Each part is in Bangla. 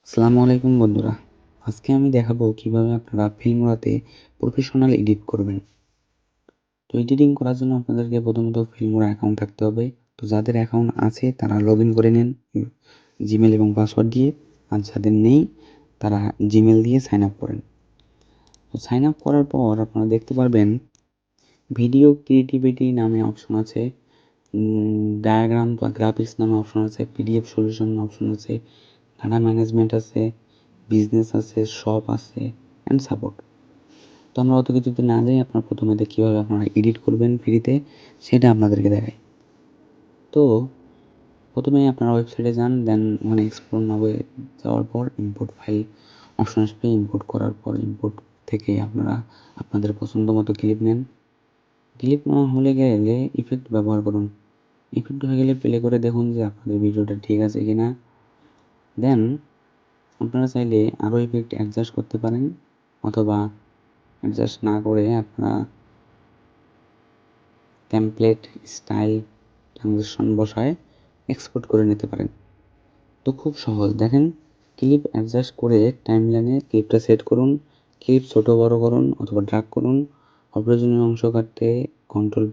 আসসালামু আলাইকুম বন্ধুরা। আজকে আমি দেখাবো কিভাবে আপনারা ফিল্মোরাতে প্রফেশনাল এডিট করবেন। তো এডিটিং করার জন্য আপনাদেরকে প্রথমত ফিল্মোরা অ্যাকাউন্ট থাকতে হবে। তো যাদের অ্যাকাউন্ট আছে তারা লগ ইন করে নিন জিমেল এবং পাসওয়ার্ড দিয়ে, আর যাদের নেই তারা জিমেল দিয়ে সাইন আপ করেন। তো সাইন আপ করার পর আপনারা দেখতে পারবেন ভিডিও ক্রিয়েটিভিটি নামে অপশন আছে, ডায়াগ্রাম বা গ্রাফিক্স নামে অপশন আছে, পিডিএফ সলিউশন অপশন আছে, ডাটা ম্যানেজমেন্ট আছে, বিজনেস আছে, শপ আছে অ্যান্ড সাপোর্ট। তো আমরা অত কিছুতে না যাই, আপনারা প্রথমে কীভাবে আপনারা এডিট করবেন ফ্রিতে সেটা আপনাদেরকে দেখাই। তো প্রথমে আপনারা ওয়েবসাইটে যান, দেন ওখানে এক্সপ্লোর নামে যাওয়ার পর ইম্পোর্ট ফাইল অপশন আসবে। ইম্পোর্ট করার পর ইম্পোর্ট থেকে আপনারা আপনাদের পছন্দ মতো ক্লিপ নেন। ক্লিপ নেওয়া হলে গেলে ইফেক্ট ব্যবহার করুন। ইফেক্ট হয়ে গেলে প্লে করে দেখুন যে আপনাদের ভিডিওটা ঠিক আছে কি না। দেন আপনারা চাইলে আরও ইফেক্ট অ্যাডজাস্ট করতে পারেন, অথবা অ্যাডজাস্ট না করে আপনারা টেমপ্লেট স্টাইল ট্রানজিশন বসায় এক্সপোর্ট করে নিতে পারেন। তো খুব সহজ, দেখেন ক্লিপ অ্যাডজাস্ট করে টাইমলাইনে ক্লিপটা সেট করুন, ক্লিপ ছোটো বড় করুন অথবা ড্রাগ করুন, অপ্রয়োজনীয় অংশ কাটতে কন্ট্রোল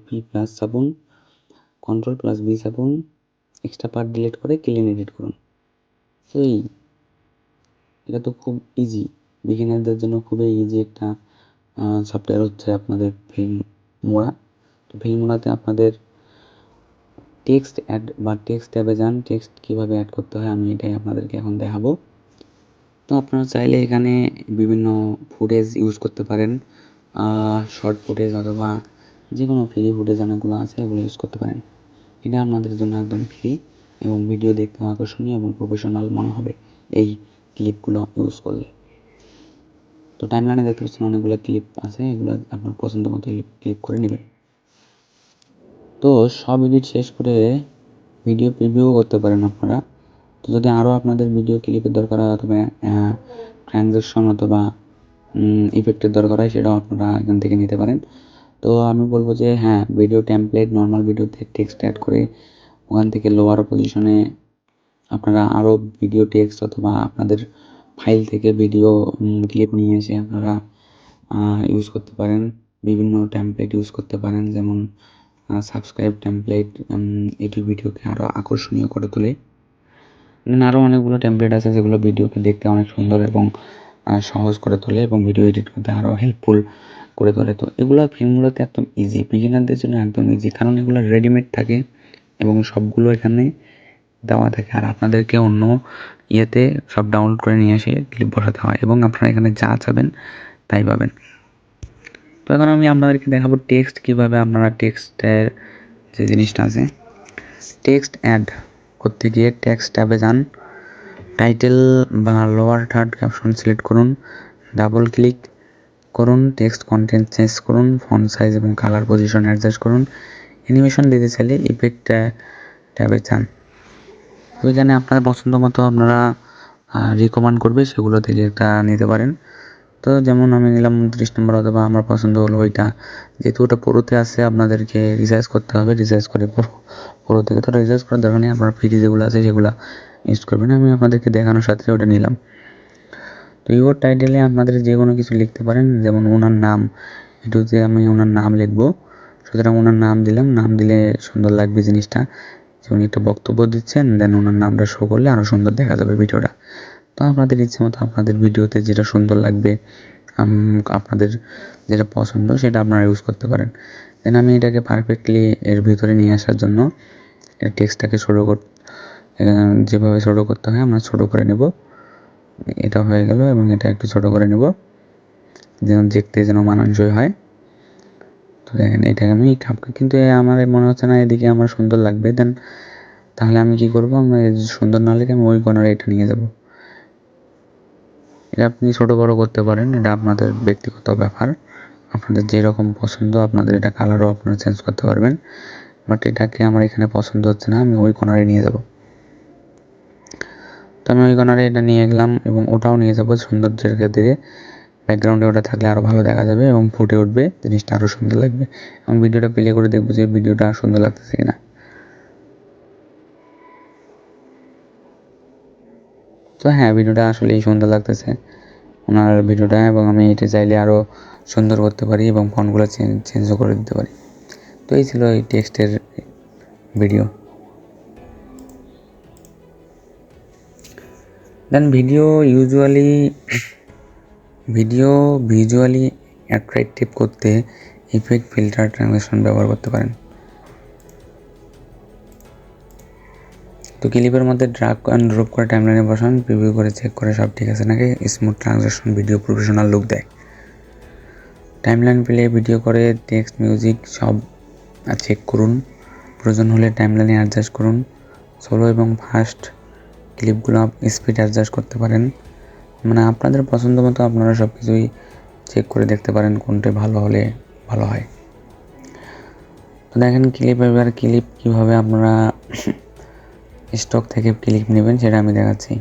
প্লাস বি চাপুন, এক্সট্রা পার্ট ডিলিট করে ক্লিন এডিট করুন। তো এটা তো খুব ইজি, বিগিনারদের জন্য খুবই ইজি একটা সফটওয়্যার হচ্ছে আপনাদের ফিল্মোরা। তো ফিল্মোরাতে আপনাদের টেক্সট অ্যাড বা টেক্সট ট্যাবে যান, টেক্সট কীভাবে অ্যাড করতে হয় আমি এটাই আপনাদেরকে এখন দেখাবো। তো আপনারা চাইলে এখানে বিভিন্ন ফুটেজ ইউজ করতে পারেন, শর্ট ফুটেজ অথবা যে কোনো ফ্রি ফুটেজ অনেকগুলো আছে এগুলো ইউজ করতে পারেন। এটা আপনাদের জন্য একদম ফ্রি এবং ভিডিও দেখতে আকর্ষণীয় এবং প্রফেশনাল মনে হবে এই ক্লিপগুলো ইউজ করলে। তো টাইমলাইনে দেখতে পাচ্ছেন অনেকগুলো ক্লিপ আছে, এগুলো আপনার পছন্দ মতো ক্লিপ করে নেবেন। তো সব এডিট শেষ করে ভিডিও প্রিভিউ করতে পারেন আপনারা। তো যদি আরও আপনাদের ভিডিও ক্লিপের দরকার হয় অথবা ট্রানজ্যাকশন অথবা ইফেক্টের দরকার হয়, সেটাও আপনারা এখান থেকে নিতে পারেন। তো আমি বলবো যে হ্যাঁ, ভিডিও টেমপ্লেট নর্মাল ভিডিওতে টেক্সট অ্যাড করে ওখান থেকে লোয়ার পজিশনে আপনারা আরও ভিডিও টেক্সট অথবা আপনাদের ফাইল থেকে ভিডিও ক্লিপ নিয়ে এসে আপনারা ইউজ করতে পারেন। বিভিন্ন টেমপ্লেট ইউজ করতে পারেন, যেমন সাবস্ক্রাইব টেমপ্লেট এটি ভিডিওকে আরও আকর্ষণীয় করে তোলে। আরও অনেকগুলো টেমপ্লেট আছে যেগুলো ভিডিওকে দেখতে অনেক সুন্দর এবং সহজ করে তোলে এবং ভিডিও এডিট করতে আরও হেল্পফুল করে তোলে। তো এগুলো ফিল্মগুলোতে একদম ইজি, বিগিনারদের জন্য একদম ইজি, কারণ এগুলো রেডিমেড থাকে এবং সবগুলো এখানে দেওয়া থাকে, আর আপনাদেরকে অন্য ইয়েতে সব ডাউনলোড করে নিয়ে এসে ক্লিপ বসাতে হয় এবং আপনারা এখানে যা চাবেন তাই পাবেন। তো এখন আমি আপনাদেরকে দেখাবো টেক্সট কীভাবে আপনারা টেক্সটের যে জিনিসটা আছে, টেক্সট অ্যাড করতে গিয়ে টেক্সট ট্যাবে যান, টাইটেল বা লোয়ার থার্ড ক্যাপশন সিলেক্ট করুন, ডাবল ক্লিক করুন, টেক্সট কন্টেন্ট চেঞ্জ করুন, ফন্ট সাইজ এবং কালার পজিশন অ্যাডজাস্ট করুন। অ্যানিমেশন দিতে চাইলে ইফেক্ট ট্যাবে যান। তো এখানে আপনার পছন্দ মতো আপনারা রিকমেন্ড করবে সেগুলো থেকে একটা নিতে পারেন। তো যেমন আমি নিলাম 30 নম্বর, অথবা আমার পছন্দ হলো ওইটা, যেহেতু ওটা পুরোতে আছে আপনাদেরকে রিসাইজ করতে হবে, রিসাইজ করে পুরো থেকে তো রিসাইজ করার দরকার নেই, আপনার ফ্রি যেগুলো আছে সেগুলো ইউজ করবেন। আমি আপনাদেরকে দেখানোর সাথে ওটা নিলাম। তো ইউর টাইটেলে আপনাদের যে কোনো কিছু লিখতে পারেন, যেমন ওনার নাম, এটুতে আমি ওনার নাম লিখবো, সুতরাং ওনার নাম দিলাম। নাম দিলে সুন্দর লাগবে জিনিসটা, যে উনি একটা বক্তব্য দিচ্ছেন, দেন ওনার নামটা শো করলে আরও সুন্দর দেখা যাবে ভিডিওটা। তো আপনাদের ইচ্ছে মতো আপনাদের ভিডিওতে যেটা সুন্দর লাগবে, আপনাদের যেটা পছন্দ সেটা আপনারা ইউজ করতে পারেন। দেন আমি এটাকে পারফেক্টলি এর ভিতরে নিয়ে আসার জন্য টেক্সটটাকে যেভাবে ছোটো করতে হয় আমরা ছোটো করে নেব। এটা হয়ে গেল এবং এটা একটু ছোটো করে নেব যেন দেখতে যেন মানানসই হয়। তো দেখেন এটা আমি কিন্তু আমার মনে হচ্ছে না এদিকে আমার সুন্দর লাগবে, দেন তাহলে আমি কি করবো, আমি সুন্দর না লেগে আমি ওই কর্নারে এটা নিয়ে যাব। এটা আপনি ছোটো বড়ো করতে পারেন, এটা আপনাদের ব্যক্তিগত ব্যাপার, আপনাদের যেরকম পছন্দ আপনাদের এটা কালারও আপনারা চেঞ্জ করতে পারবেন। বাট এটাকে আমার এখানে পছন্দ হচ্ছে না, আমি ওই কর্নারে নিয়ে যাব। তো আমি ওই কর্নারে এটা নিয়ে গেলাম এবং ওটাও নিয়ে যাবো সৌন্দর্যের ক্ষেত্রে। ব্যাকগ্রাউন্ডে ওটা থাকলে আরও ভালো দেখা যাবে এবং ফুটে উঠবে, জিনিসটা আরও সুন্দর লাগবে। এবং ভিডিওটা প্লে করে দেখবো যে ভিডিওটা সুন্দর লাগতেছে কিনা। তো হ্যাঁ, ভিডিওটা আসলেই সুন্দর লাগতেছে ওনার ভিডিওটা, এবং আমি এটা চাইলে আরও সুন্দর করতে পারি এবং ফন্টগুলো চেঞ্জও করে দিতে পারি। তো এই ছিল এই টেক্সটের ভিডিও। দেন ভিডিও ভিজুয়ালি অ্যাট্রাকটিভ করতে ইফেক্ট, ফিল্টার, ট্রানজিশন ব্যবহার করতে পারেন। তো ক্লিপের মধ্যে ড্রাগ অ্যান্ড ড্রপ করে টাইমলাইনে বসান, প্রিভিউ করে চেক করে সব ঠিক আছে নাকি। Smooth transition video professional look দেয়। টাইমলাইন প্লে ভিডিও করে টেক্সট, মিউজিক সব চেক করুন। প্রয়োজন হলে টাইমলাইনে অ্যাডজাস্ট করুন। সোলো এবং ফাস্ট ক্লিপগুলো স্পিড অ্যাডজাস্ট করতে পারেন। মানে আপনাদের পছন্দ মতো আপনারা সব কিছুই চেক করে দেখতে পারেন কোনটা ভালো হলে ভালো হয়। তো দেখেন এবার ক্লিপ কীভাবে আপনারা স্টক থেকে ক্লিপ নেবেন সেটা আমি দেখাচ্ছি।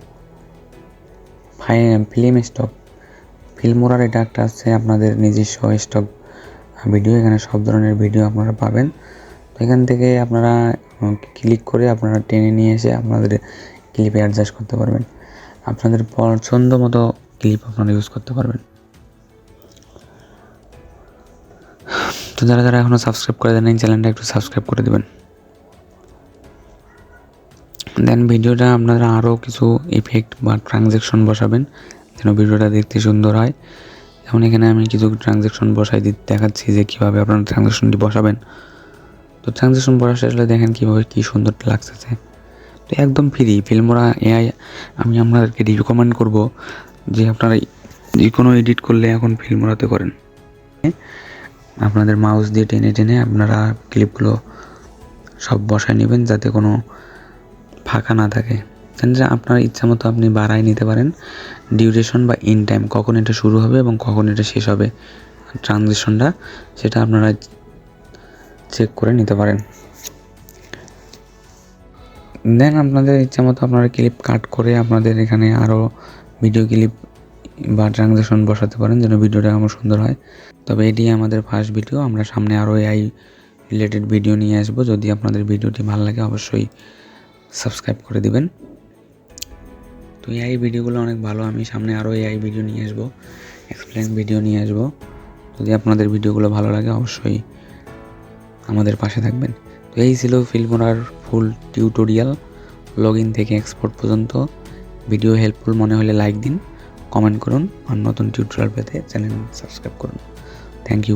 ফিল্ম স্টক, ফিল্মোরার এটা একটা আছে আপনাদের নিজস্ব স্টক ভিডিও। এখানে সব ধরনের ভিডিও আপনারা পাবেন। তো এখান থেকে আপনারা ক্লিক করে আপনারা টেনে নিয়ে এসে আপনাদের ক্লিপে অ্যাডজাস্ট করতে পারবেন। আপনাদের পছন্দ মতো ক্লিপ আপনারা ইউজ করতে পারবেন। তো যারা এখনও সাবস্ক্রাইব করে দেন, এই চ্যানেলটা একটু সাবস্ক্রাইব করে দেবেন। দেন ভিডিওটা আপনারা আরও কিছু ইফেক্ট বা ট্রানজ্যাকশন বসাবেন যেন ভিডিওটা দেখতে সুন্দর হয়। যেমন এখানে আমি কিছু ট্রানজ্যাকশন বসাই দেখাচ্ছি যে কীভাবে আপনারা ট্রানজ্যাকশনটি বসাবেন। তো ট্রানজ্যাকশন বসা আসলে দেখেন কীভাবে কী সুন্দর লাগতেছে। তো একদম ফ্রি ফিল্মোরা এআই। আমি আপনাদেরকে রিকমেন্ড করব যে আপনারা যে কোনো এডিট করলে এখন ফিল্মোরাতে করেন। আপনাদের মাউস দিয়ে টেনে টেনে আপনারা ক্লিপগুলো সব বসায় নেবেন যাতে কোনো ফাঁকা না থাকে। যে আপনার ইচ্ছা মতো আপনি বাড়ায় নিতে পারেন ডিউরেশন বা ইন টাইম, কখন এটা শুরু হবে এবং কখন এটা শেষ হবে ট্রানজিশনটা, সেটা আপনারা চেক করে নিতে পারেন। দেন আপনাদের ইচ্ছা মতো আপনারা ক্লিপ কাট করে আপনাদের এখানে আরও ভিডিও ক্লিপ বা ট্রানজিশন বসাতে পারেন যেন ভিডিওটা আমার সুন্দর হয়। তবে এটি আমাদের ফার্স্ট ভিডিও, আমরা সামনে আরও এআই রিলেটেড ভিডিও নিয়ে আসবো। যদি আপনাদের ভিডিওটি ভালো লাগে অবশ্যই সাবস্ক্রাইব করে দিবেন। তো এআই ভিডিওগুলো অনেক ভালো, আমি সামনে আরও এআই ভিডিও নিয়ে আসবো, এক্সপ্লেন ভিডিও নিয়ে আসবো। যদি আপনাদের ভিডিওগুলো ভালো লাগে অবশ্যই আমাদের পাশে থাকবেন। তো এই ছিল ফিল্মোরার ফুল টিউটোরিয়াল, লগ ইন থেকে এক্সপোর্ট পর্যন্ত। ভিডিও হেল্পফুল মনে হলে লাইক দিন, কমেন্ট করুন, আর নতুন টিউটোরিয়াল পেতে চ্যানেল সাবস্ক্রাইব করুন। Thank you.